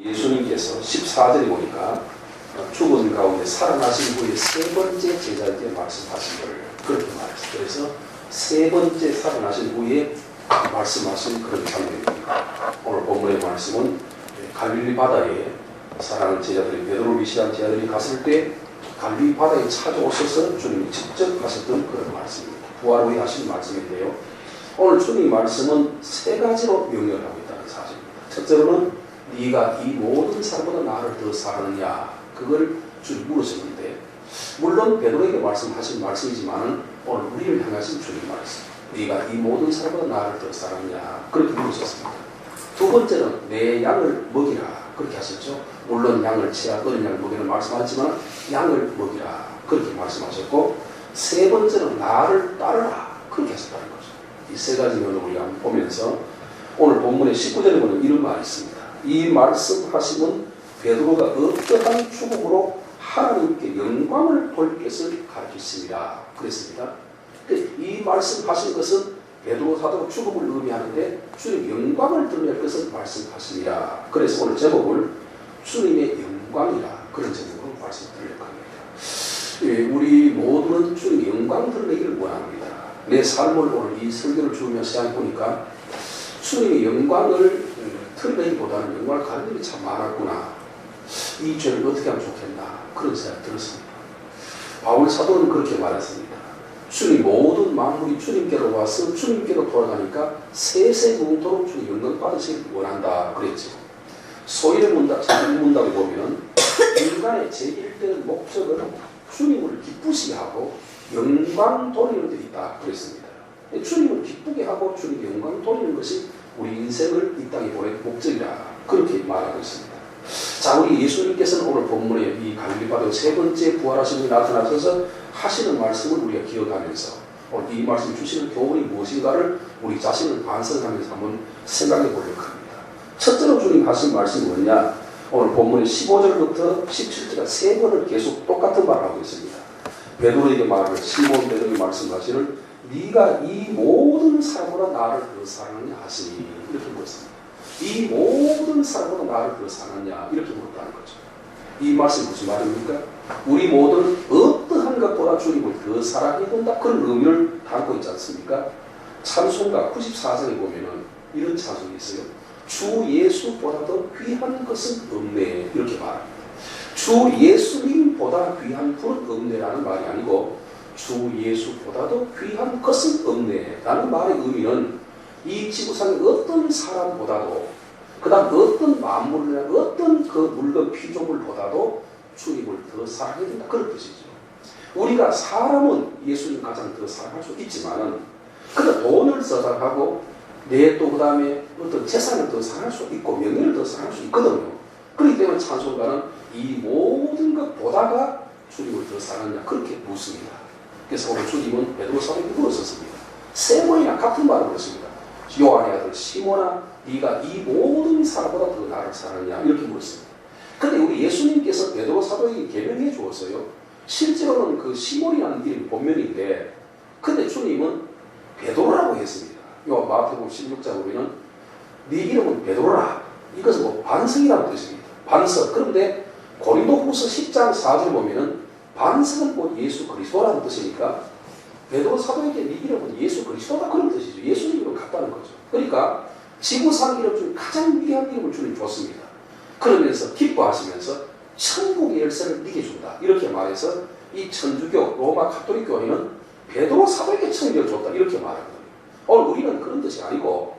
예수님께서 14절에 보니까 죽은 가운데 살아나신 후에 세 번째 제자에게 말씀하신 걸 그렇게 말했어요. 그래서 세 번째 살아나신 후에 말씀하신 그런 장면입니다. 오늘 본문의 말씀은 갈릴리 바다에 사랑하는 제자들이 베드로를 위시한 제자들이 갔을 때 갈릴리 바다에 찾아오셔서 주님이 직접 하셨던 그런 말씀입니다. 부활 후에 하신 말씀인데요. 오늘 주님 말씀은 세 가지로 명령을 하고 있다는 사실입니다. 첫째로는 네가 이 모든 사람보다 나를 더 사랑하느냐, 그걸 주님 물으셨는데, 물론 베드로에게 말씀하신 말씀이지만 오늘 우리를 향하신 주님 말씀, 네가 이 모든 사람보다 나를 더 사랑하느냐, 그렇게 물으셨습니다. 두 번째는 내 양을 먹이라, 그렇게 하셨죠. 물론 양을 치아 어린 양을 먹이라 말씀하셨지만 양을 먹이라, 그렇게 말씀하셨고, 세 번째는 나를 따르라, 그렇게 하셨다는 거죠. 이 세 가지 면을 우리가 한번 보면서 오늘 본문의 19절에 보면 이런 말이 있습니다. 이 말씀하심은 베드로가 어떠한 죽음으로 하나님께 영광을 돌릴 것을 가르치십니다. 그랬습니다. 이 말씀하신 것은 베드로 사도가 죽음을 의미하는데 주님 영광을 드러낼 것을 말씀하십니다. 그래서 오늘 제목을 주님의 영광이라 그런 제목으로 말씀드릴 겁니다. 우리 모두는 주님의 영광 드러내기를 원합니다. 내 삶을 오늘 이 설교를 주면서 생각해보니까 주님의 영광을 드러내기보다는 영광을 가는 일이 참 많았구나. 이 죄를 어떻게 하면 좋겠나, 그런 생각이 들었습니다. 바울 사도는 그렇게 말했습니다. 주님 모든 만물이 주님께로 와서 주님께로 돌아가니까 세세무토록 주님 영광 받으시길 원한다 그랬죠. 소인의 문답에 보면 인간의 제1대 목적은 주님을 기쁘시게 하고 영광 돌리는 데 있다 그랬습니다. 주님을 기쁘게 하고 주님 영광 돌리는 것이 우리 인생을 이 땅에 보낼 목적이라 그렇게 말하고 있습니다. 자, 우리 예수님께서는 오늘 본문에 이 갈릴리 바다 세 번째 부활하신 분이 나타나셔서 하시는 말씀을 우리가 기억하면서 오늘 이 말씀 주시는 교훈이 무엇인가를 우리 자신을 반성하면서 한번 생각해 보려고 합니다. 첫째로 주님 하신 말씀이 뭐냐? 오늘 본문의 15절부터 17절까지 세 번을 계속 똑같은 말을 하고 있습니다. 베드로에게 말을 시몬 베드로에게 말씀하시는 네가 이 모든 사람보다 나를 더 사랑하냐 하시니, 이렇게 물었습니다. 이 모든 사람보다 나를 더 사랑하냐, 이렇게 물었다는 거죠. 이 말씀이 무슨 말입니까? 우리 모두는 어떠한 것보다 주님을 더 사랑해야 된다, 그런 의미를 담고 있지 않습니까? 찬송가 94장에 보면은 이런 찬송이 있어요. 주 예수보다 더 귀한 것은 없네, 이렇게 말합니다. 주 예수님보다 귀한 분은 없네라는 말이 아니고 주 예수보다도 귀한 것은 없네라는 말의 의미는 이 지구상의 어떤 사람보다도, 그 다음 어떤 만물이나 어떤 그 물건 피조물보다도 주님을 더 사랑해야 된다, 그런 뜻이죠. 우리가 사람은 예수님 가장 더 사랑할 수 있지만은 그냥 돈을 더 사랑하고 내 또 그 다음에 어떤 재산을 더 사랑할 수 있고 명예를 더 사랑할 수 있거든요. 그렇기 때문에 찬송가는 이 모든 것보다가 주님을 더 사랑하냐, 그렇게 묻습니다. 그래서 오늘 주님은 베드로 사도에게 물었었습니다. 세 번이나 같은 말을 물었습니다. 요한의 아들 시몬아, 네가 이 모든 사람보다 더 나를 사랑하냐, 이렇게 물었습니다. 그런데 우리 예수님께서 베드로 사도에게 계명해 주었어요. 실제로는 그 시몬이라는 이름이 본명인데, 근데 주님은 베드로라고 했습니다. 요 마태복음 16장 보면은 네 이름은 베드로라. 이것은 뭐 반석이라는 뜻입니다. 반석. 그런데 고린도후서 10장 4절 보면은 반석은 곧 예수 그리스도라는 뜻이니까 베드로 사도에게 네 이름은 예수 그리스도다, 그런 뜻이죠. 예수님 이름 같다는 거죠. 그러니까 지구상 이름 중 가장 위대한 이름을 주님 줬습니다. 그러면서 기뻐하시면서 천국의 열쇠를 네게 준다, 이렇게 말해서 이 천주교 로마 가톨릭 교회는 베드로 사도에게 천국을 줬다, 이렇게 말합니다. 오늘 우리는 그런 뜻이 아니고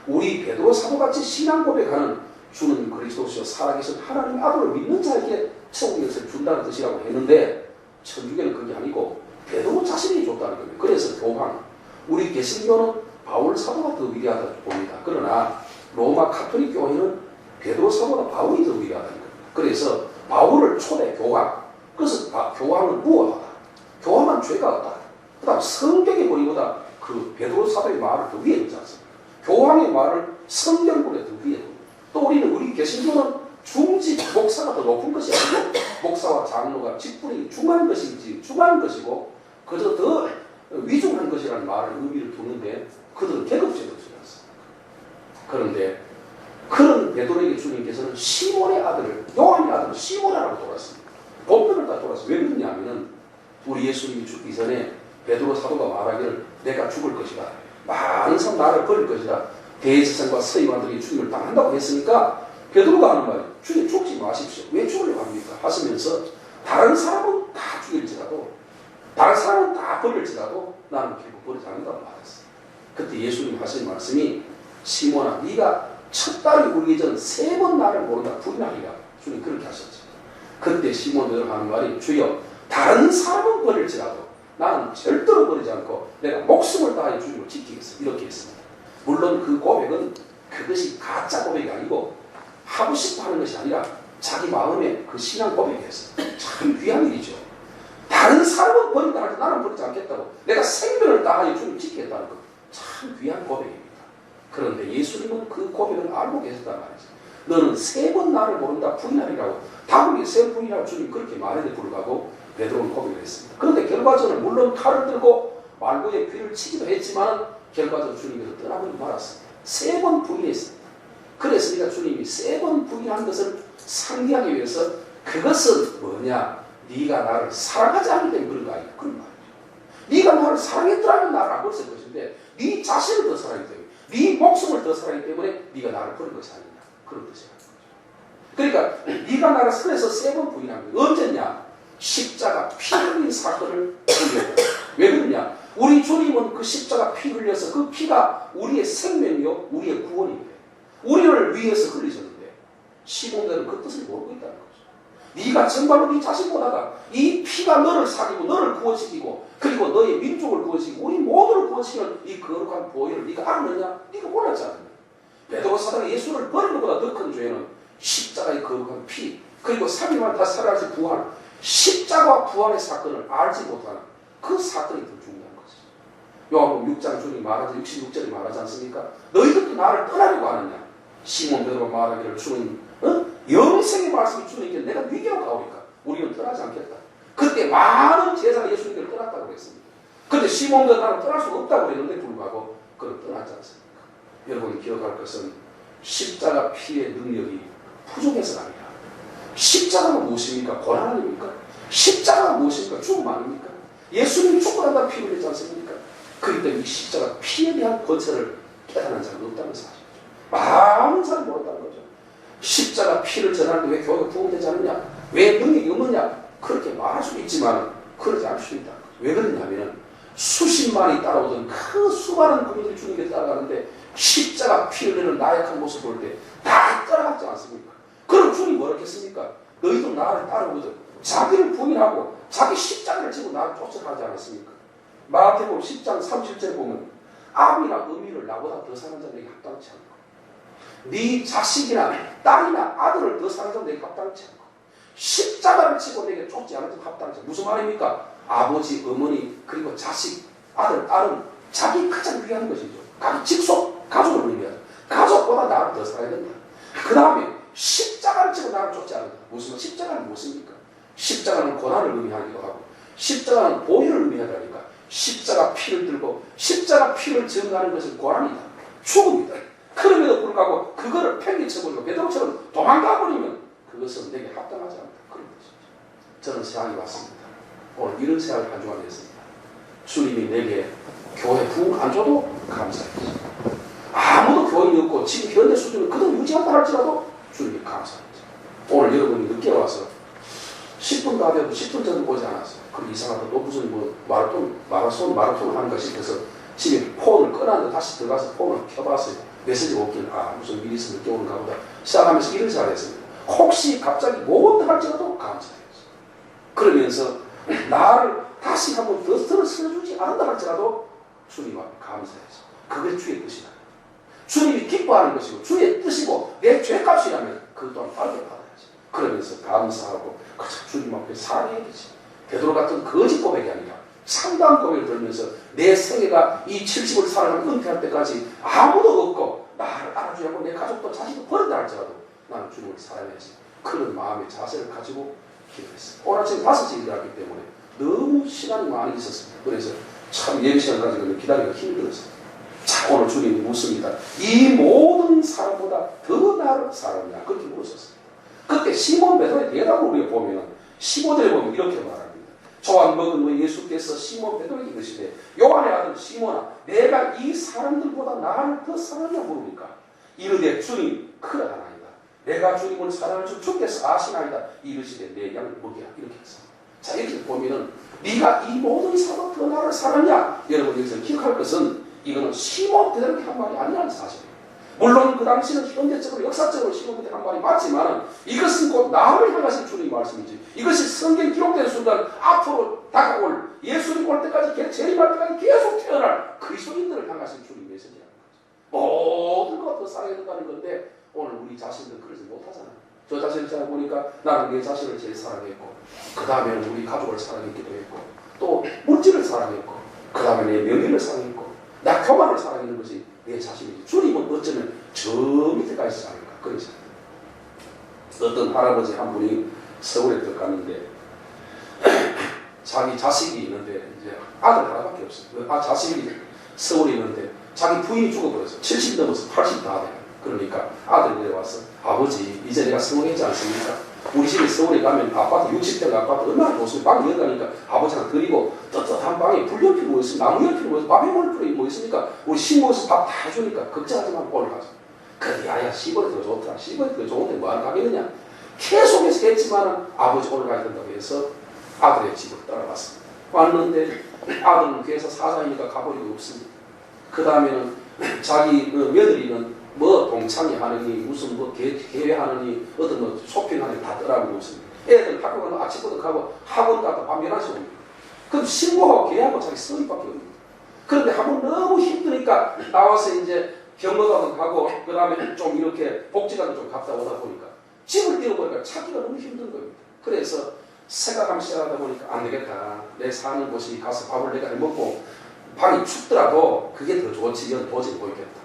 우리 베드로 사도같이 신앙 고백하는 주는 그리스도시요 살아계신 하나님의 아들을 믿는 자에게 천국의 열쇠를 준다는 뜻이라고 했는데, 천주교는 그게 아니고 베드로 자신이 줬다는 겁니다. 그래서 교황, 우리 개신교는 바울 사도가 더 위대하다고 봅니다. 그러나 로마 가톨릭 교회는 베드로 사도가 바울이 더 위대하다는 겁니다. 그래서 바울을 초대 교황, 그래서 교황은 무엇하다, 교황은 죄가 없다, 그 다음 성경의 권위보다 그 베드로 사도의 말을 더 위에 두지 않습니까? 교황의 말을 성경보다 더 위에 둡니다. 또 우리 개신교는 중직 목사가 더 높은 것이 아니고 목사와 장로가 직분이 중한 것이고 그저 더 위중한 것이라는 말을 의미를 두는데 그들은 계급제도 주지 않습니다. 그런데 그런 베드로에게 주님께서는 시몬의 아들을, 요한의 아들을 시몬이라고 돌았습니다. 본명을 다 돌았어요. 왜 그러냐면은 우리 예수님이 죽기 전에 베드로 사도가 말하기를 내가 죽을 것이다. 많은 사람 나를 버릴 것이다. 대제사장과 서기관들이 주님을 당한다고 했으니까 베드로가 하는 말이 주님 죽지 마십시오. 왜 죽으려고 합니까? 하시면서 다른 사람은 다 죽일지라도 다른 사람은 다 버릴지라도 나는 결국 버리지 않는다고 말했어요. 그때 예수님 하신 말씀이 시몬아 네가 첫 달이 울기 전 3번 나를 모른다 부인하리라. 주님 그렇게 하셨죠. 그때 시몬 베드로가 하는 말이 주여 다른 사람은 버릴지라도 나는 절대로 버리지 않고 내가 목숨을 다하여 주님을 지키겠습니다. 이렇게 했습니다. 물론 그 고백은 그것이 가짜 고백이 아니고 하고 싶어 하는 것이 아니라 자기 마음에 그 신앙 고백이었어요. 참 귀한 일이죠. 다른 사람은 버린다 할 때 나는 버리지 않겠다고 내가 생명을 다하여 주님을 지키겠다는 것 참 귀한 고백입니다. 그런데 예수님은 그 고백을 알고 계셨단 말이죠. 너는 3번 나를 모른다 부인하리라고 다분히 3번이라고 주님 그렇게 말해도 불구하고 베드로는 고백을 했습니다. 그런데 결과적으로 물론 칼을 들고 말고의 귀를 치기도 했지만 결과적으로 주님께서 떠나버리고 말았습니다. 3번 부인했습니다. 그랬으니까 주님이 3번 부인한 것을 상기하기 위해서 그것은 뭐냐? 네가 나를 사랑하지 않기 때문에 그런 거 아니야. 그런 말이죠. 네가 나를 사랑했더라면 나를 안 버렸을 것인데 네 자신을 더 사랑하기 때문에 네 목숨을 더 사랑하기 때문에 네가 나를 버린 것이 아니냐. 그런 뜻이야. 그러니까 네가 나를 선에서 3번 부인한 거야. 언제냐? 십자가 피 흘린 사건을 흘렸다. 왜 그러냐? 우리 주님은 그 십자가 피 흘려서 그 피가 우리의 생명이요 우리의 구원인데 우리를 위해서 흘리셨는데 시몬들은 그 뜻을 모르고 있다는 거죠. 네가 정말로 네 자신보다가 이 피가 너를 살리고 너를 구원시키고 그리고 너의 민족을 구원시키고 우리 모두를 구원시키는 이 거룩한 보혈을 네가 알았느냐? 네가 몰랐지 않느냐? 베드로 사도가 예수를 버리는 것보다 더 큰 죄는 십자가의 거룩한 피 그리고 3일 만에 다시 살아나신 부활 십자가와 부활의 사건을 알지 못하는 그 사건이 더 중요한 거죠. 요한복음 6장 주님이 말하지 66절에 말하지 않습니까? 너희들도 나를 떠나려고 하느냐? 시몬 베드로가 말하기를 주는 영생의 말씀이 주님께 내가 위기로 가오니까 우리는 떠나지 않겠다. 그때 많은 제사가 예수님께를 떠났다고 했습니다. 그런데 시몬 베드로가 나는 떠날 수 없다고 했는데 불구하고 그는 떠나지 않습니까? 여러분이 기억할 것은 십자가 피의 능력이 부족해서가 아니라 십자가가 무엇입니까? 고난 아닙니까? 십자가가 무엇입니까? 죽음 아닙니까? 예수님이 죽고 난 다음에 피 흘리지 않습니까? 그렇기 때문에 이 십자가 피에 대한 권세를 깨달은 자가 없다는 사실이죠. 많은 사람이 모른다는 거죠. 십자가 피를 전하는데 왜 교회가 부흥되지 않느냐? 왜 능력이 없느냐? 그렇게 말할 수도 있지만 그러지 않을 수 있다는 거죠. 왜 그러냐면 수십만이 따라오던 그 수많은 국민들이 주님께 따라가는데 십자가 피 흘리는 나약한 모습 볼 때 다 따라갔지 않습니까? 그럼 주님이 뭐라 했습니까? 너희도 나를 따르거든 자기를 부인하고 자기 십자가를 지고 나를 쫓아가지 않았습니까? 마태복음 10장 30절에 보면 아비나 어미를 나보다 더 사랑하는 자는 내게 합당치 않고 네 자식이나 딸이나 아들을 더 사랑하는 자는 내게 합당치 않고 십자가를 지고 내게 쫓지 않은 자는 합당치 않고 무슨 말입니까? 아버지, 어머니, 그리고 자식, 아들, 딸은 자기 가장 귀한 것이죠. 가족, 직속, 가족을 의미하죠. 가족보다 나를 더 사랑해야 된다. 그 다음에 십자가를 지고 나를 쫓지 않는다. 무슨 십자가는 무엇입니까? 십자가는 고난을 의미하기도 하고 십자가는 보혈을 의미하다니까 십자가 피를 들고 십자가 피를 증거하는 것은 고난이다. 죽음이다. 그럼에도 불구하고 그거를 팽개쳐버리고 베드로처럼 도망가버리면 그것은 내게 합당하지 않다. 그런 것이죠. 저는 세상에 왔습니다. 오늘 이런 생각을 한 주간 했습니다. 주님이 내게 교회 부흥 안 줘도 감사해요. 아무도 교인이 없고 지금 현대 수준을 그대로 유지한다 할지라도 주님이 감사해요. 오늘 여러분이 늦게 와서 10분 다 돼도 10분 전에 오지 않았어요. 그럼 이상하다. 또 무슨 뭐 마라톤을 하는가 싶어서 집에 폰을 꺼놨는데 다시 들어가서 폰을 켜봤어요. 메시지가 없긴 무슨 일이 있으면 늦게 오는가 보다. 시작하면서 이런 생각을 했습니다. 혹시 갑자기 못 할지라도 감사해요. 그러면서 나를 다시 한번 더 쓸어주지 않는다 할지라도 주님 앞에 감사해서 그게 주의 뜻이다. 주님이 기뻐하는 것이고 주의 뜻이고 내 죄값이라면 그 또한 받게 받아야지. 그러면서 감사하고 주님 앞에 사랑해야 되지. 베드로 같은 거짓 고백이 아니라 참다운 고백을 들으면서 내 생애가 이 70을 살아가면 은퇴할 때까지 아무도 없고 나를 알아주지 않고 내 가족도 자식도 버린다 할지라도 나는 주님을 사랑해야지. 그런 마음의 자세를 가지고 기도했습니다. 오늘 아침 5시에 일어났기 때문에 너무 시간이 많이 있었습니다. 그래서 참 예배 시간까지 기다리기가 힘들었어요. 자, 오늘 주님이 묻습니다. 이 모든 모든 사람보다 더 나를 사랑하냐 그렇게 물었었습니다. 그때 시몬 베드로의 대답을 우리가 보면 15절에 보면 이렇게 말합니다. 조안 먹은 후 예수께서 시몬 베드로에게 이르시되 요한의 아들 시몬아 내가 이 사람들보다 나를 더 사랑하냐 물으니까 이르되 주님 그러하나이다. 내가 주님을 사랑할 줄 주께서 아시나이다. 이르시되 내 양을 먹이라 이렇게 했어. 자 이렇게 보면은 네가 이 모든 사람보다 더 나를 사랑하냐. 여러분 여기서 기억할 것은 이거는 시몬 베드로에게 한 말이 아니라는 사실이에요. 물론 그 당시는 현대적으로 역사적으로 시몬 베드로에게 한 말이 맞지만 이것은 곧 나를 향하신 주님의 말씀이지. 이것이 성경 기록된 순간 앞으로 다가올 예수님 올 때까지 재림할 때까지 계속 태어날 그리스도인들을 향하신 주님의 메시지라는 거죠. 모든 것도 사랑해야 된다는 건데 오늘 우리 자신들 그러지 못하잖아요. 저 자신을 잘 보니까 나는 내 자신을 제일 사랑했고 그 다음에는 우리 가족을 사랑했기도 했고 또 물질을 사랑했고 그 다음에 내 명예를 사랑했고 나 교만을 사랑하는 것이 내 자신이지. 주님은 어쩌면 저 밑에까지 사랑할까 그러지 않아요. 어떤 할아버지 한 분이 서울에 들어갔는데 자기 자식이 있는데 이제 아들 하나밖에 없어요. 자식이 서울에 있는데 자기 부인이 죽어버렸어요. 70 넘어서 80 다 돼요. 그러니까 아들이 내려와서 아버지 이제 내가 성공했지 않습니까? 우리 집에 서울에 가면 아파트 60평 아파트 얼마나 좋습니까? 방이 열가니까 아버지랑 드리고 떳떳한 방에 불연필 뭐 있습니까? 나무연필 뭐 있습니까? 밥해 먹을 필요 뭐 있습니까? 우리 시모에서 밥 다 해주니까 걱정하지 말고 올라가자. 그래 야야 시골이 더 좋더라. 시골이 더 좋은데 뭐하러 가겠느냐. 계속해서 했지만 아버지 올라가야 된다고 해서 아들의 집으로 따라갔습니다. 왔는데 아들은 교회에서 사장이니까 가볼 리가 없습니다. 그 다음에는 자기 며느리는 뭐 동창회 하느니 무슨 뭐 계획하느니 어떤 뭐 쇼핑하느니 다 떠나고 있습니다. 애들 학교 가면 아침부터 가고 학원 갔다 밤 11시 옵니다. 그럼 신고하고 계획하고 자기 서울밖에 없습니다. 그런데 한번 너무 힘드니까 나와서 이제 경로가도 가고 그 다음에 좀 이렇게 복지관도 좀 갔다 오다 보니까 집을 뛰어보니까 찾기가 너무 힘든 겁니다. 그래서 생각하면 시작하다 보니까 안 되겠다. 내 사는 곳이 가서 밥을 내가 해먹고 방이 춥더라도 그게 더 좋지. 이건 도저히 보이겠다.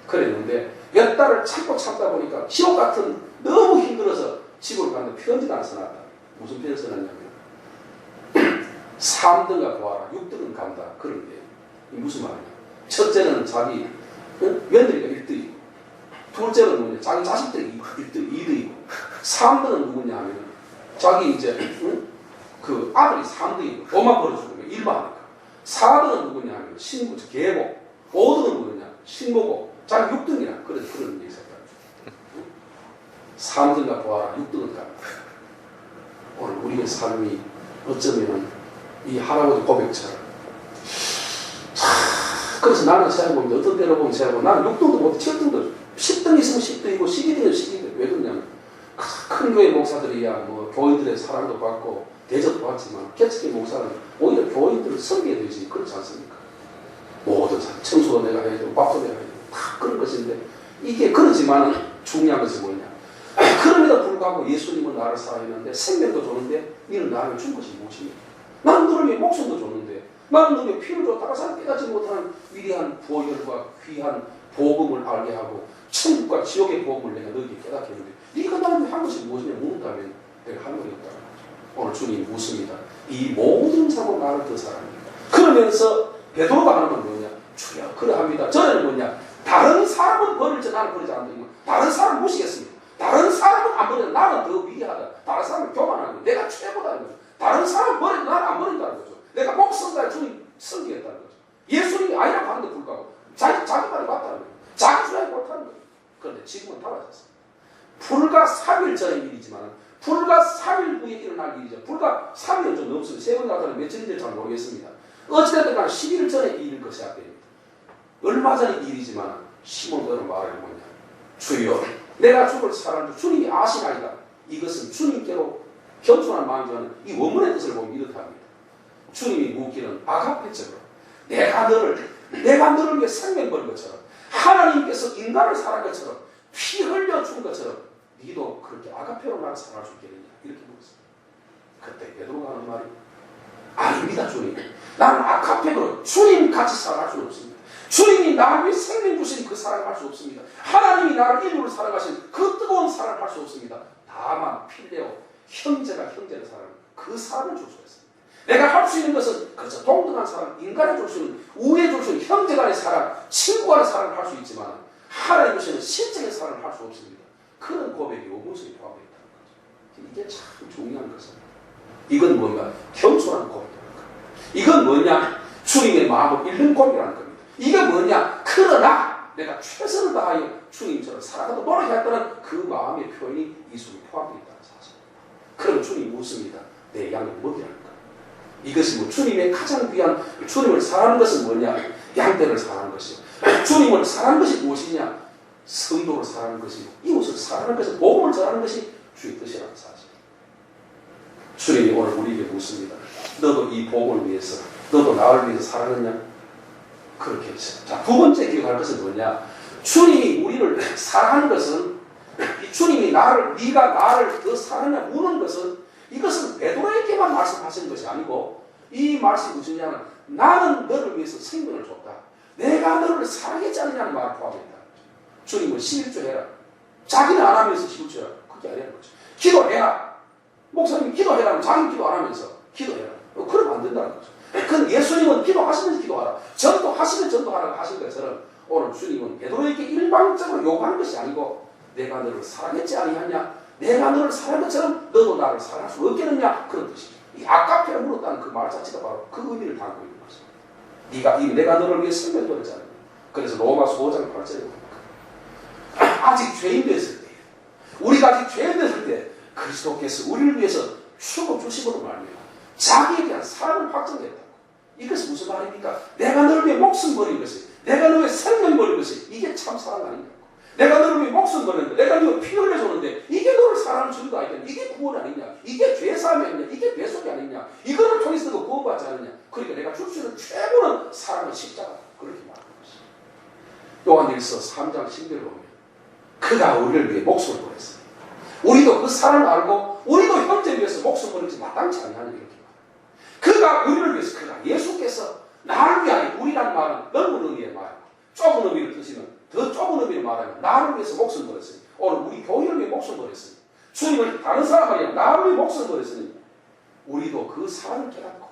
그랬는데 몇 달을 참다 보니까 지옥 같은 너무 힘들어서 집을 갔는데 편지를 안 써놨다. 무슨 편지를 써놨냐면 3등가 구하라 6등은 간다. 그런 게 무슨 말이냐. 첫째는 자기 며느리가 1등이고 둘째는 뭐냐 자기 자식들이 2등이고 3등은 누구냐 하면 자기 이제 그 아들이 3등이고 돈만 벌어주고 일만 하니까 4등은 누구냐 하면 신부 계고 5등은 누구냐 신부고 자기 6등이라 그런 얘기 있었다. 3등가 보아라 6등은 간다. 오늘 우리의 삶이 어쩌면 이 할아버지 고백처럼 그래서 나는 생각해보면 어떤 때로 보면 생각해보면 나는 6등도 못 7등도 10등 있으면 10등이고 12등이면 12등 왜 그러냐면 큰 교회 목사들이야 뭐 교인들의 사랑도 받고 대접도 받지만 개척의 목사는 오히려 교인들을 섬겨야 되지 그렇지 않습니까? 모든 청소도 내가 해야 되고 밥도 내가 해야 되고 다 그런 것인데 이게 그러지만 중요한 것이 뭐냐 그럼에도 불구하고 예수님은 나를 사랑했는데 생명도 줬는데 이는 나를 준 것이 무엇입니까? 나는 너를 위해 목숨도 줬는데 나는 너를 위해 피를 줬다가 사람 깨닫지 못하는 위대한 보혈과 귀한 복음을 알게 하고 천국과 지옥의 복음을 내가 너에게 깨닫게 했는데 네가 나를 위해 한 것이 무엇이냐 묻는다면 내가 한 말이 없다는 거죠. 오늘 주님이 묻습니다. 이 모든 사람은 나를 더 사랑합니다. 그러면서 베드로가 하는 건 뭐냐? 주여 그러합니다. 저는 뭐냐? 다른 사람은 버릴지 나는 버리지 않는다. 다른 사람 무시겠습니다. 다른 사람은 안 버린다. 나는 더 위대하다. 다른 사람은 교만하고 내가 최고다는 거죠. 다른 사람은 버리고 나는 안 버린다는 거죠. 내가 목숨과 주님 섬기겠다는 거죠. 예수님이 아니라고 하는데 불구하고 자기 말이 맞다는 거죠. 자기 주장이 옳다는 거죠. 그런데 지금은 달라졌습니다. 불과 3일 전의 일이지만 불과 3일 후에 일어날 일이죠. 불과 3일 좀 넘습니다. 세 번 나타나면 며칠인지 잘 모르겠습니다. 어찌됐든 간에 11일 전에 일일 것이 시작됩니다. 얼마 전의 일이지만 시몬 베드로는 말하는 뭐냐. 주여 내가 죽을 사람을 주님이 아시나이다. 이것은 주님께로 겸손한 마음이라는 이 원문의 뜻을 보면 이렇게 합니다. 주님이 묻기는 아가페처럼 내가 너를 위해 생명 버린 것처럼 하나님께서 인간을 사랑한 것처럼 피 흘려 준 것처럼 니도 그렇게 아가페로 나를 사랑할 수 있겠느냐 이렇게 물었습니다. 그때 베드로가 하는 말이 아닙니다 주님. 나는 아가페로 주님 같이 사랑할 수는 없습니다. 주님이 나를 위해 생명 주신 그 사랑을 할 수 없습니다. 하나님이 나를 인류를 사랑하신 그 뜨거운 사랑을 할 수 없습니다. 다만 필레오 형제가 형제를 사랑하는 그 사랑을 줄 수 있습니다. 내가 할 수 있는 것은 그저 동등한 사랑, 인간에 줄 수 있는 우애에 줄 수 있는 형제 간의 사랑, 친구 간의 사랑을 할 수 있지만 하나님 없이는 실적인 사랑을 할 수 없습니다. 그런 고백이 오분성에 포함되어 있다는 거죠. 이게 참 중요한 것입니다. 이건 뭔가 겸손한 고백이라는 거예요. 이건 뭐냐? 주님의 마음을 잃는 고백이라는 겁니다. 이게 뭐냐? 그러나 내가 최선을 다하여 주님처럼 살아가도 노력했다는 그 마음의 표현이 이 속에 포함되어 있다는 사실. 그럼 주님이 묻습니다. 내 양을 먹이라는 거예요. 이것이 뭐 주님의 가장 귀한, 주님을 사랑하는 것은 뭐냐? 양떼를 사랑하는 것이요. 주님을 사랑하는 것이 무엇이냐? 성도를 사랑하는 것이고 이웃을 사랑하는 것이, 복음을 전하는 것이 주의 뜻이라는 사실. 주님이 오늘 우리에게 묻습니다. 너도 이 복음을 위해서, 너도 나를 위해서 살았느냐? 그렇게 했어요. 자, 두 번째 기억할 것은 뭐냐? 주님이 우리를 사랑하는 것은, 주님이 네가 나를 더 사랑하냐 묻는 것은, 이것은 베드로에게만 말씀하시는 것이 아니고, 이 말씀이 무엇이냐면 나는 너를 위해서 생명을 줬다. 내가 너를 사랑했지 않느냐는 말을 포함했다. 주님은 11조 해라. 자기는 안 하면서 11조 해라. 그게 아니라는 거죠. 기도해라. 목사님이 기도해라면 자기는 기도 안 하면서 기도해라. 그러면 안 된다는 거죠. 그건 예수님은 기도하시면서 기도하라. 전도하시면 전도하라고 하신 것처럼 오늘 주님은 베드로에게 일방적으로 요구하는 것이 아니고 내가 너를 사랑했지 아니하냐? 내가 너를 사랑한 것처럼 너도 나를 사랑할 수 없겠느냐? 그런 뜻이죠. 이 아까페라 물었다는 그 말 자체가 바로 그 의미를 담고 있는 것입니다. 내가 너를 위해 생명을 줬잖아요. 그래서 로마서 5장 8절에 보니까 아직 죄인 됐을 때, 우리가 아직 죄인 됐을 때 그리스도께서 우리를 위해서 죽어 주심으로 말미암아 자기에 대한 사랑을 확정했다고. 이것은 무슨 말입니까? 내가 너를 위해 목숨 버린 것이, 내가 너를 위해 생명 버린 것이, 이게 참 사랑 아니냐고. 내가 너를 위해 목숨 버렸는데, 내가 너를 피 흘려줬는데, 이게 너를 사랑하는 증거 아니냐? 이게 구원 아니냐? 이게 죄사함이 아니냐? 이게 배속이 아니냐? 이거를 통해서 너가 구원받지 않느냐? 그러니까 내가 줄 수 있는 최고는 사랑의 십자가. 그렇게 말하는 것이. 요한일서 3장 10절을 보면 그가 우리를 위해 목숨을 버렸어요. 우리도 그 사랑을 알고 우리도 형제를 위해서 목숨 버린 것이 마땅치 않냐는 이렇게 말해요. 그가 우리를 위해서, 그가 예수께서 나를 위하여, 우리란 말은 넓은 의미의 말, 좁은 의미를 뜻이는 더 좁은 의미를 말하면 나를 위해서 목숨 버렸으니, 오늘 우리 교회를 위해 목숨 버렸으니, 주님을 다른 사람 아니야 나를 위해 목숨 버렸으니 우리도 그 사랑을 깨닫고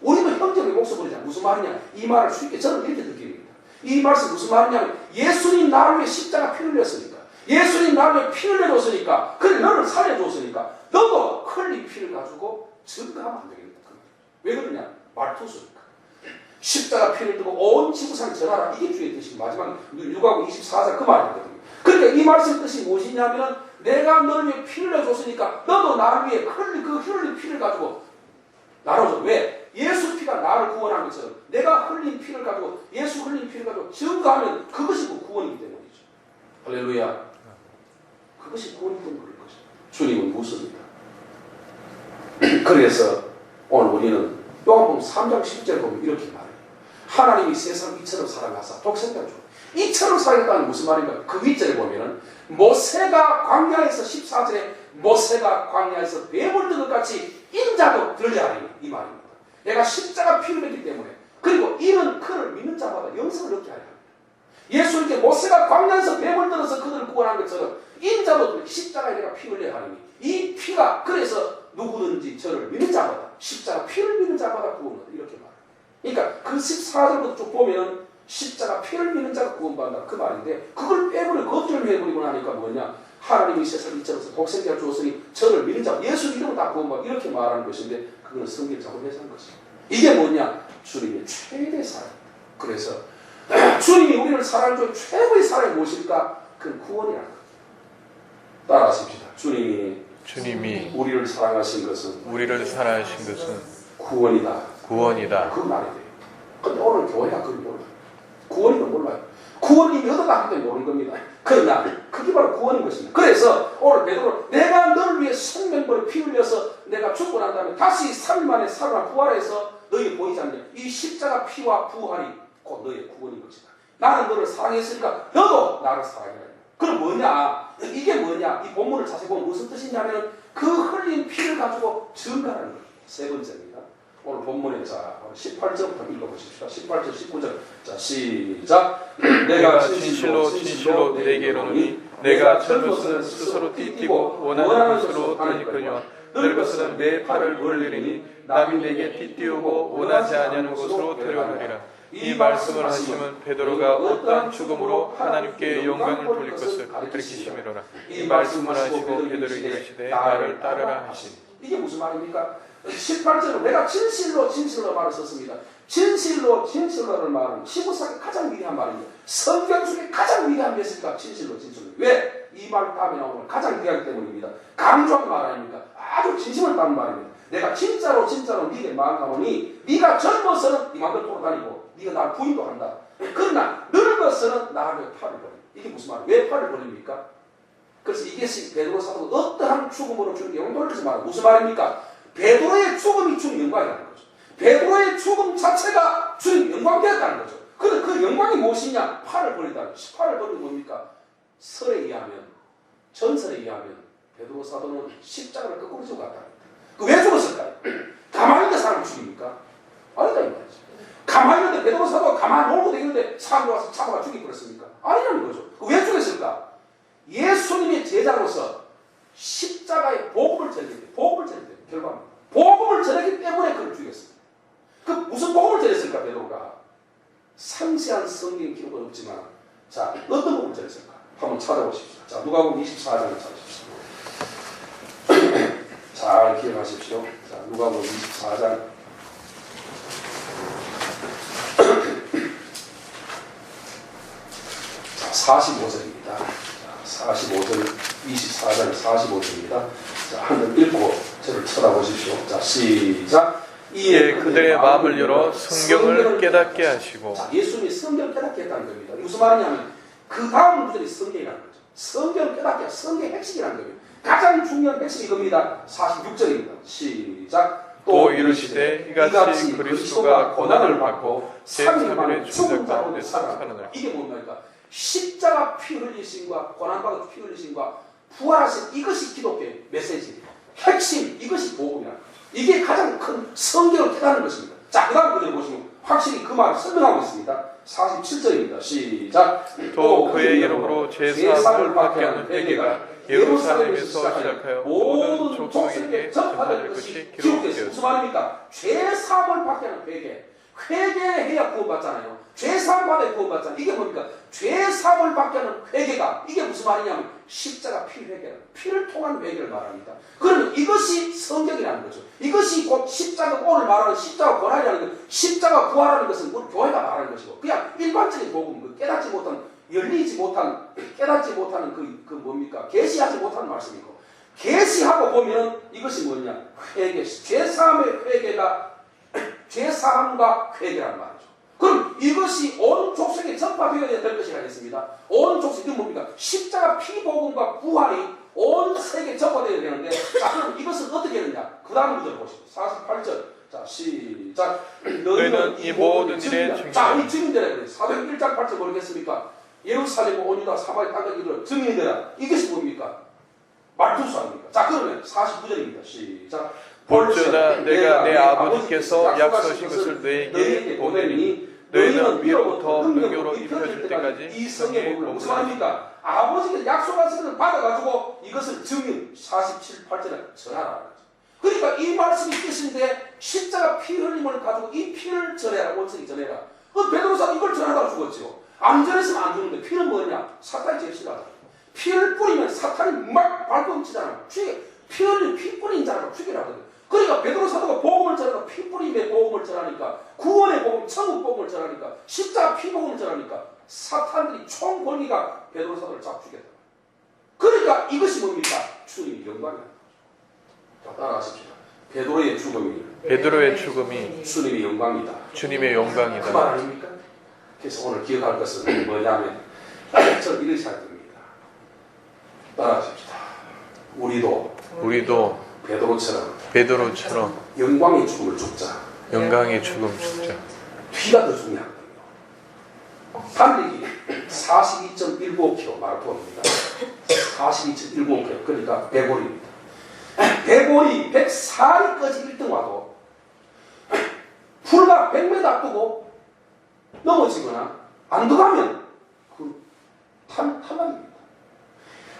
우리도 형제를 위해 목숨 버리자. 무슨 말이냐? 이 말을 쉽게 저는 이렇게 느낍니다. 이 말씀 무슨 말이냐면 예수님 나를 위해 십자가 피 흘렸으니까, 예수님 나를 위해 피 흘려줬으니까, 그래 너를 살려줬으니까 너도 흘린 피를 가지고 증거하면 안 되겠다. 왜 그러냐? 말투수니까. 십자가 피를 들고 온 지구상에 전하라. 이게 주의 뜻이 마지막 누가복음 24장 그 말이거든요. 그러니까 이 말씀의 뜻이 무엇이냐면 내가 너를 위해 피를 내줬으니까 너도 나를 위해 그 흘린 피를 가지고 나눠줘. 왜? 예수 피가 나를 구원한 것처럼 내가 흘린 피를 가지고, 예수 흘린 피를 가지고 증거하면 그것이 그 구원이기 때문이죠. 할렐루야. 그것이 구원이 되는 것이죠. 주님은 묻습니다. 그래서 오늘 우리는 요한복음 3장 10절을 보면 이렇게 말해요. 하나님이 세상을 이처럼 사랑하사 독생자를 주고, 이처럼 사랑했다는 무슨 말인가? 그 윗절에 보면은 모세가 광야에서 14절에 모세가 광야에서 뱀을 든 것 같이 인자도 들려 하리니, 이 말입니다. 내가 십자가 피를 흘렸기 때문에, 그리고 이는 그를 믿는 자마다 영생을 얻게 하려 합니다. 예수님께 모세가 광야에서 뱀을 들어서 그들을 구원한 것처럼 인자도 십자가에 내가 피 흘려야 하니, 이 피가 그래서 누구든지 저를 믿는 자마다, 십자가 피를 믿는 자마다 구원을 얻다. 이렇게 말해요. 그러니까 그 14절부터 쭉 보면 십자가 피를 믿는 자가 구원받는다 그 말인데, 그걸 빼버리고 거절을 해버리고 나니까 뭐냐? 하나님이 세상을 이처럼 독생자를 주었으니 저를 믿는 자, 예수 이름으로 다 구원받아, 이렇게 말하는 것인데 그거는 성경을 잘못해서 한 것이에요. 이게 뭐냐? 주님의 최대 사랑. 그래서 주님이 우리를 사랑할 줄 최고의 사랑이 무엇일까? 그건 구원이라는 거예요. 따라하십시다. 주님이 우리를 사랑하신 것은 구원이다. 그 말이 돼요. 근데 오늘 교회가 그걸 몰라요. 구원이면 몰라요. 구원이 얻어가기 때문에 모르는 겁니다. 그러나 그게 바로 구원인 것입니다. 그래서 오늘 베드로, 내가 너를 위해 생명벌을 피 흘려서 내가 죽고 난 다음에 다시 3일 만에 살아나 부활해서 너희 보이지 않냐? 이 십자가 피와 부활이 곧 너의 구원인 것이다. 나는 너를 사랑했으니까 너도 나를 사랑해라. 그럼 뭐냐? 이게 뭐냐? 이 본문을 자세히 보면 무슨 뜻이냐면 그 흘린 피를 가지고 증거하는 거예요. 세 번째입니다. 오늘 본문에 자 18절부터 읽어보십시오. 18절 19절 자 시작. 내가 진실로 내게 이르노니 내가 젊었을 스스로 띠띠고 원하는 것으로 다니거니와 늙었을 내 팔을 물리리니 남이 내게 띠띠우고 원하지 아니하는 곳으로 데려가리라. 이 말씀을 하시면 베드로가 어떠한 죽음으로 하나님께 영광을 돌릴 것을 가르치심이로라. 이 말씀을 하시고 베드로에게 이르시되 나를 따르라 하시니. 이게 무슨 말입니까? 18절로 내가 진실로 말을 썼습니다. 진실로라는 말은 시부상의 가장 위대한 말입니다. 성경 중에 가장 위대한 메시지가 진실로. 왜? 이 말 다음에 나오는 가장 귀하기 때문입니다. 강조한 말 아닙니까? 아주 진심을 담은 말입니다. 내가 진짜로 네게 말하노니 네가 젊어서는 이만큼 돌아다니고 네가 나를 부인도 한다. 그러나 늙어서는 나를 팔을 벌린다. 이게 무슨 말이에요? 왜 팔을 벌립니까? 그래서 이것이 베드로 사도가 어떠한 죽음으로 주는 영광을 돌려서 말합니다. 무슨 말입니까? 베드로의 죽음이 주는 영광이라는 거죠. 베드로의 죽음 자체가 주는 영광이 되었다는 거죠. 그런데 그 영광이 무엇이냐? 팔을 벌린다는 것이. 팔을 벌리는 뭡니까? 전설에 의하면 베드로 사도는 십자가를 거꾸로 지고 갔다. 왜 죽었을까요? 가만히 있는 사람을 죽입니까? 아니다 이 말이죠. 가만히 있는데 베드로 사도가 가만히 놀고 다니는데 사람들 와서 잡아가 죽이버렸습니까? 아니라는 거죠. 왜 죽였을까? 예수님의 제자로서 십자가의 복음을 전했기 때문에 결과입니다. 복음을 전했기 때문에 그를 죽였습니다. 그 무슨 복음을 전했을까 베드로가? 상세한 성경 기록은 없지만 자 어떤 복음을 전했을까? 한번 찾아보십시오. 자 누가복음 24장을 찾으십시오. 잘 기억하십시오. 자 누가복음 24장 자 45절입니다. 45절 24장 45절입니다. 자 한번 읽고 저를 쳐다보십시오. 자 시작. 이에 그들의 마음을 열어 성경을 깨닫게 하시고. 자, 예수님이 성경을 깨닫게 했다는 겁니다. 무슨 말이냐면 그 다음 구절이 성경이라는 거죠. 성경을 깨닫게 하는 성경의 핵심이라는 겁니다. 가장 중요한 핵심이 이겁니다. 46절입니다. 시작. 또 이르시되 이같이 그리스도가 고난을 받고 제3일에 죽은 자 가운데 살아나느니라. 이게 뭡니까? 십자가 피 흘리심과 고난받아 피 흘리심과 부활하신 이것이 기독교의 메시지. 핵심 이것이 복음이라는 거죠. 이게 가장 큰 성경을 깨닫는 것입니다. 자, 그 다음 구절 보시면 확실히 그 말을 설명하고 있습니다. 47절입니다. 시작. 또 그의 이름으로 제사함을 받게 하는 회개가 예루살렘에서 시작하여 모든 족속에게 전파될 것이 기록되었습니다. 무슨 말입니까? 죄사함을 받게 하는 회개. 회개해야 구원받잖아요. 죄사함 받아야 구원받잖아요. 이게 뭡니까? 죄사함을 받게 하는 회개가 이게 무슨 말이냐면 십자가 피 회개, 피를 통한 회개를 말합니다. 그러면 이것이 성경이라는 거죠. 이것이 곧 십자가 오늘 말하는 십자가 고난이라는 것, 십자가 부활하는 것은 우리 교회가 말하는 것이고 그냥 일반적인 복음, 깨닫지 못한 깨닫지 못하는 그 뭡니까? 계시하지 못하는 말씀이고 계시하고 보면 이것이 뭐냐? 회개, 죄사함의 회개가 죄사함과 회개란 말이죠. 그럼 이것이 온 족속에 전파되어야 될 것이라 했습니다. 온 족속, 이건 뭡니까? 십자가 피복음과 부활이 온 세계에 전파되어야 되는데 자 그럼 이것은 어떻게 했느냐? 그 다음 구절 보시죠. 48절. 자 시작. 너희는 이 모든 일에 증인. 자 이 증인되라 그래요. 사도행 1장 8절 모르겠습니까? 예루살렘 온 유다 사마리 땅까지 이르러 증인되라. 이것이 뭡니까? 말투수 아닙니까? 자 그러면 49절입니다. 시작. 볼지어다 내가 내 아버지께서 약속하신 것을 너희에게 보내니 너희는 위로부터 능력으로 입혀질 때까지 이 성경에 머무르라. 아버지께서 약속하신 것을 받아가지고 이것을 증인 47, 8절에 전하라. 그러니까 이 말씀이 뜻인데 십자가 피 흘림을 가지고 이 피를 전해라. 원성이 전해라. 베드로사가 이걸 전하다가 죽었죠. 안 전했으면 안 죽는데 피는 뭐냐? 사탄이 제일 싫어하잖아. 피를 뿌리면 사탄이 막 밟고 훔치잖아. 피 흘린 피 뿌린 자라고 죽이라거든. 그러니까 베드로 사도가 복음을 전하니까 피 뿌림의 복음을 전하니까 구원의 복음, 천국 복음을 전하니까 십자가 피 복음을 전하니까 사탄들이 총 권위가 베드로 사도를 잡 죽였다. 그러니까 이것이 뭡니까? 주님의 영광이다. 자, 따라하십시오. 베드로의 죽음이 주님의 영광이다. 주님의 영광이다. 그 말 아닙니까? 그래서 오늘 기억할 것은 뭐냐면 저는 이러셔야 됩니다. 따라하십시오. 우리도 베드로처럼 영광의 죽음을 죽자. 피가 더 중요한 거예요. 달리기 42.195km 마라톤입니다. 42.195km 그러니까 100월입니다. 100월이 104리까지 1등 와도 불과 100m 앞두고 넘어지거나 안 들어가면 그 탈락입니다.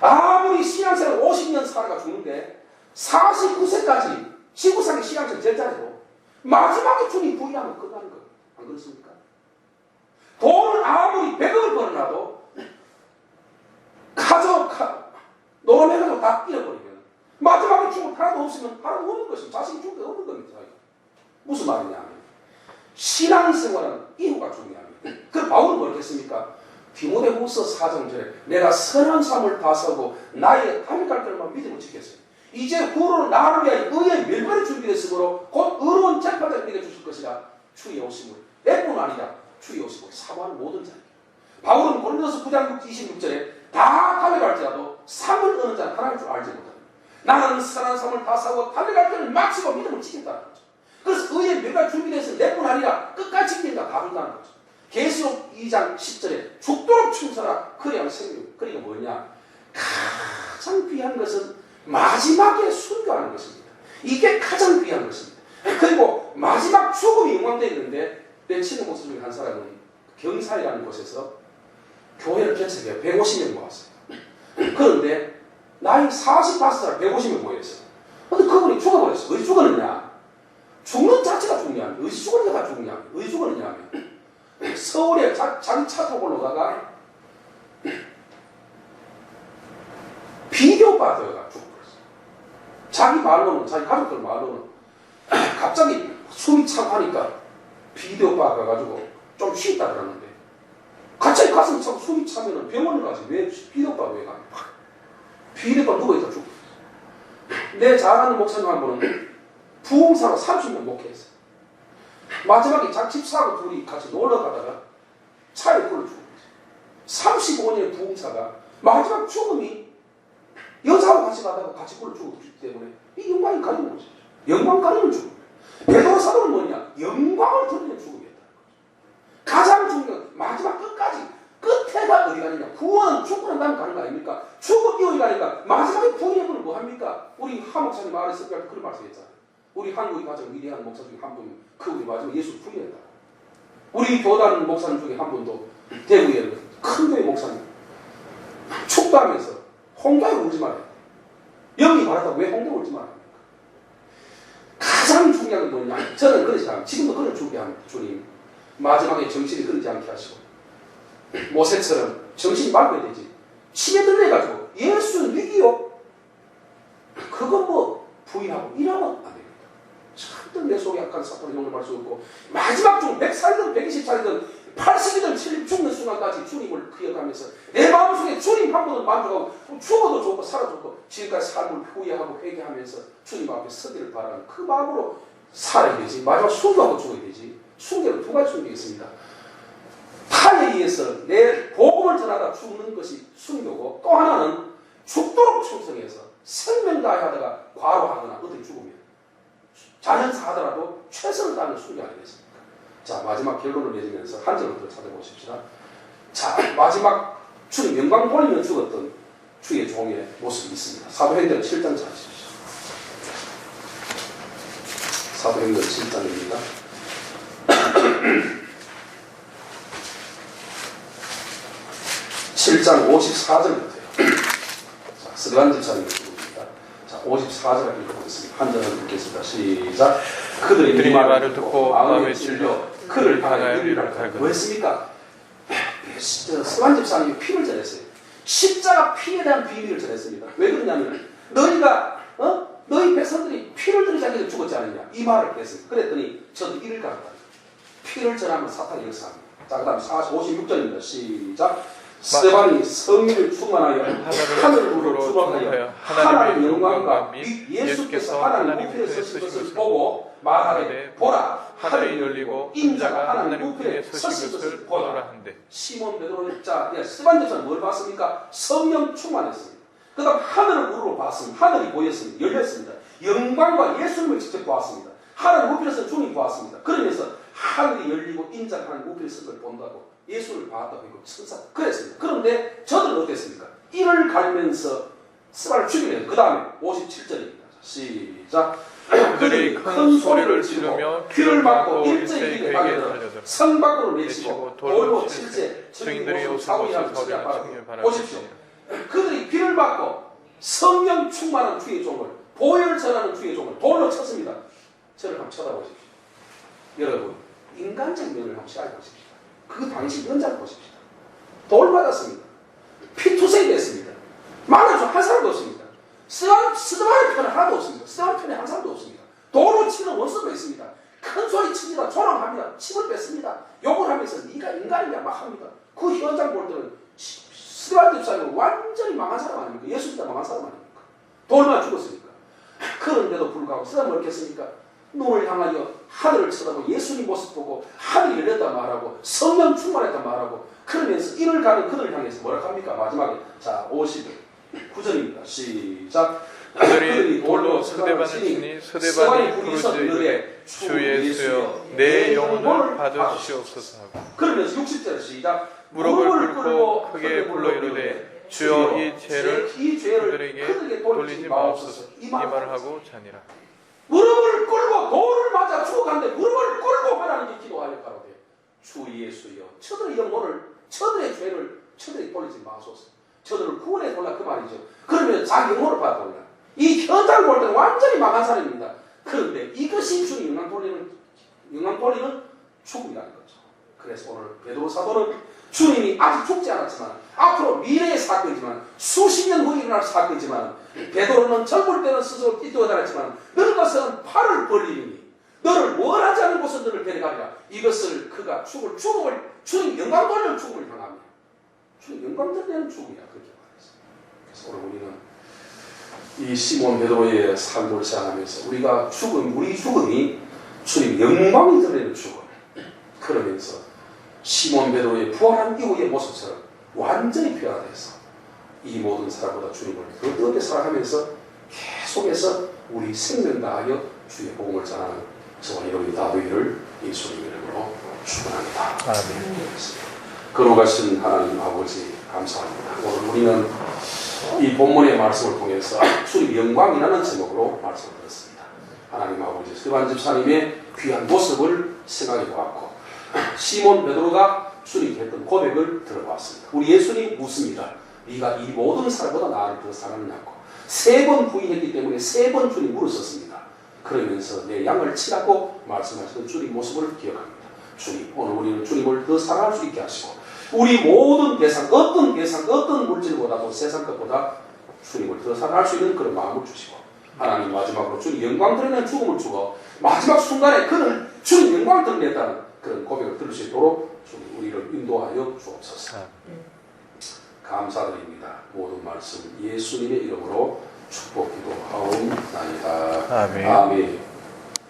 아무리 신앙생활 50년 살아가 죽는데 49세까지 지구상의 신앙생활 제자리로 마지막에 주님 부인하면 끝나는 거예요. 안 그렇습니까? 돈을 아무리 100억을 벌어놔도 노름해가지고 다 잃어버리면 마지막에 죽을 하나도 없으면 하나도 없는 것입니다. 자식이 죽을 게 없는 겁니다. 무슨 말이냐면 신앙생활은 이유가 중요합니다. 그 바울은 뭐랬겠습니까? 디모데후서 4장절에 내가 선한 삶을 다스고 나의 담임갈 때만 믿음을 지켰어요. 이제 후로는 나를 위하여 의의 멸관이 준비됐으므로 곧 의로운 재판을 내게 주실 것이라 주의 오심을 내뿐 아니라 주의 오심을 사모하는 모든 자에게. 바울은 고린도서 9장 26절에 다 담임갈지라도 상을 얻는 자는 하나님을 줄 알지 못합니다. 나는 선한 삶을 다스고 담임갈 때를 마치고 믿음을 지킨다는 거죠. 그래서 의의 멸관이 준비돼서 내뿐 아니라 끝까지 지킨다 다 준다는 거죠. 계시록 2장 10절에 죽도록 충성하라 그래야 생명. 그러니까 뭐냐? 가장 귀한 것은 마지막에 순교하는 것입니다. 이게 가장 귀한 것입니다. 그리고 마지막 죽음이 영광되어 있는데 내 친구 목사 중에 한 사람은 경사이라는 곳에서 교회를 개척해요. 150명 모았어요. 그런데 나이 45살 150명 모였어요. 그런데 그분이 죽어버렸어요. 왜 죽었느냐? 죽는 자체가 중요한 왜 죽었느냐가 중요한 왜 죽었느냐면 서울에 자기 차 타고 올라가다가 비교받아가 죽어버렸어요. 자기 말로는, 자기 가족들 말로는 갑자기 숨이 차고 하니까 비디오바가가지고 좀 쉬었다 그러는데 갑자기 가슴이 차고 숨이 차면은 병원을 가지 왜 비디오바가 왜 가냐? 비디오바 누워있다 죽었어요. 내 잘 아는 목사님 한 분은 부흥사로 30년 목회했어요. 마지막에 자기 집사하고 둘이 같이 놀러 가다가 차에 불러 죽었어요. 35년의 부흥사가 마지막 죽음이 여자하고 같이 가다가 같이 불러 죽었기 때문에 이 영광이 가리는 거죠. 영광 가리는 죽음. 베드로 사도는 뭐냐? 영광을 드리는 죽음이었다는 거죠. 가장 중요한 마지막 끝까지 끝에가 어디 가느냐? 구원 죽고 난 다음에 가는 거 아닙니까? 죽음 이후에 가니까 마지막에 부흥회는 뭐 합니까? 우리 한 목사님 말했을 때 그런 말씀했잖아요. 우리 한국이 가장 위대한 목사 중에 한 분, 그 우리 마지막에 예수 부인했다. 우리 교단 목사님 중에 한 분도 대구에 큰 교회 목사님 축도하면서 홍교에 울지 말아요. 영이 바랐다고 왜 홍교에 울지 말아요? 가장 중요한 건 뭐냐? 저는 그렇지 않아요. 지금도 그런 준비합니다. 주님 마지막에 정신이 흐르지 않게 하시고 모세처럼 정신이 맑아야 되지. 치매 들려가지고 예수는 위기요. 그건 뭐 부인하고 이러면 안 됩니다. 절대 내 속에 약간 사탄의 용납할 수 없고 마지막 중 100살이든 120살이든 80이든 70 죽는 순간까지 주님을 기억하면서 내 마음속에 주님 한 분을 만족하고 죽어도 좋고 살아도 좋고 지금까지 삶을 후회하고 회개하면서 주님 앞에 서기를 바라는 그 마음으로 살아야 되지. 마지막 순교하고 죽어야 되지. 순교는 두 가지 순교가 있습니다. 타에 의해서 내 복음을 전하다 죽는 것이 순교고 또 하나는 죽도록 충성해서 생명 다하다가 과로하거나 어떻게 죽으면 자연사 하더라도 최선을 다하는 순교 아니겠습니까? 자, 마지막 결론을 맺으면서 한 절부터 찾아보십시다. 자, 마지막 주님 영광 돌리면 죽었던 주의 종의 모습이 있습니다. 사도행전 7장 찾으십시오. 사도행전 7장입니다. 7장 54절부터요. 자, 스가랴 집사님의 기록입니다. 자, 54절을 읽어보겠습니다. 한 절을 읽겠습니다. 시작. 그들이 이 말을 듣고 마음에 찔려 그를 향하여 이르기를 하였다. 뭐 했습니까? 스가랴 집사님이 피를 전했어요. 십자가 피에 대한 비밀을 전했습니다. 왜 그러냐면 너희가 너희 백성들이 피를 들이지 않게 죽었지 않느냐 이 말을 했어요. 그랬더니 저도 이를 가르다. 피를 전하면 사탄이 역사합니다. 자, 그 다음 56절입니다. 시작. 스데반이 성령을 충만하여 하늘으로 주목하여 하나님의 영광과 예수께서 하나님 우편에 서신 것을 보고 말하되 보라 하늘이 열리고 인자가 하나님 우편에 서신 것을 보라 한대. 시몬 베드로는 자 스데반 집사는 뭘 봤습니까? 성령 충만했습니다. 그 다음 하늘을 우르르 봤습니다. 하늘이 보였습니다. 열렸습니다. 영광과 예수님을 직접 보았습니다. 하나님 우편에서 주님 보았습니다. 그러면서 하늘이 열리고 인자가 하나님 우편에 선 걸 본다고 예수를 봤다고 했고 천사 그랬습니다. 그런데 저들은 어땠습니까? 이를 갈면서 스바를 죽이네요. 그 다음에 57절입니다. 시작. 그들이 큰 소리를 지르며 귀를 막고 일제히 길에 달려들어 성 밖으로 내치고 돌로 칠제 증인들이 옷을 벗어 서리나 청년을 바라보시니 보십시오. 그들이 귀를 막고 성령 충만한 주의 종을 보혈을 전하는 주의 종을 돌로 쳤습니다. 저를 한번 쳐다보십시오. 여러분 인간적 면을 한번 시작해 보십시오. 그 당시 현장을 보십시다. 돌 맞았습니다. 피투성이 됐습니다. 말아줘 한 사람도 없습니다. 스데반의 편에 하나도 없습니다. 스데반 편에 한 사람도 없습니다. 돌로 치는 원수도 있습니다. 큰 소리 칩니다. 조롱합니다. 침을 뱉습니다. 욕을 하면서 네가 인간이냐 막 합니다. 그 현장 볼 때는 스데반 집사님은 완전히 망한 사람 아닙니까? 예수 믿다 망한 사람 아닙니까? 돌만 죽었으니까. 그런데도 불구하고 스데반을 어떻게 했습니까? 눈을 향하여 하늘을 쳐다보고 예수님 모습 보고 하늘이 열렸다 말하고 성령 충만했다 말하고 그러면서 이를 가는 그들을 향해서 뭐라고 합니까? 마지막에 자 59절입니다. 시작. 그들이 돌로 스데반을 치니 스데반이 부르짖어 이르되 주 예수여 내 영혼을 받으시옵소서 하고 그러면서 60절 시작. 무릎을 꿇고 크게 불러 이르되 주여 이 죄를 그들에게 돌리지 마옵소서 이 말을 하고 자니라. 무릎을 꿇고 돌을 맞아 죽어가는데 무릎을 꿇고 하나님께 기도하여 가로되 주 예수여 저들의 영혼을 저들의 죄를 저들이 돌리지 마소서. 저들을 구원해 달라 그 말이죠. 그러면 자기 영혼을 받아달라. 이 현장을 볼 때는 완전히 망한 사람입니다. 그런데 이것이 주님 영광 돌리는 죽음이라는 거죠. 그래서 오늘 베드로 사도는 주님이 아직 죽지 않았지만 앞으로 미래의 사건이지만 수십 년 후에 일어날 사건이지만 베드로는 젊을 때는 스스로 뛰어다녔지만 늙어서는 팔을 벌리니 너를 원하지 않는 곳에 너를 데려가리라. 이것을 그가 죽음을 주님 영광 돌리는 죽음을 향합니다. 주님 영광 돌리는 죽음이야 그렇게 말했어요. 그래서 오늘 우리는 이 시몬 베드로의 삶을 생각하면서 우리 죽음이 주님 영광이 드리는 죽음. 그러면서 시몬 베드로의 부활한 이후의 모습처럼 완전히 변화돼서 이 모든 사람보다 주님을 더 뜨겁게 사랑하면서 계속해서 우리 생명 다하여 주의 복음을 전하는 저와 여러분이 다 되기를 예수님 이름으로 축원합니다. 아멘. 거룩하신 하나님 아버지 감사합니다. 오늘 우리는 이 본문의 말씀을 통해서 주님 영광이라는 제목으로 말씀을 드렸습니다. 하나님 아버지 스데반 집사님의 귀한 모습을 생각해 보았고 시몬 베드로가 주님께 했던 고백을 들어봤습니다. 우리 예수님 묻습니다. 네가 이 모든 사람보다 나를 더 사랑하냐고. 3번 부인했기 때문에 3번 주님 물으셨습니다. 그러면서 내 양을 치라고 말씀하시던 주님 모습을 기억합니다. 주님 오늘 우리는 주님을 더 사랑할 수 있게 하시고 우리 모든 대상 어떤 물질보다도 세상 것보다 주님을 더 사랑할 수 있는 그런 마음을 주시고 하나님 마지막으로 주님 영광 드리는 죽음을 주고 마지막 순간에 그는 주님 영광을 드러냈다는 그런 고백을 들을 수 있도록 주님 우리를 인도하여 주옵소서. 감사드립니다. 모든 말씀 예수님의 이름으로 축복 기도하옵나이다. 아멘. 아멘.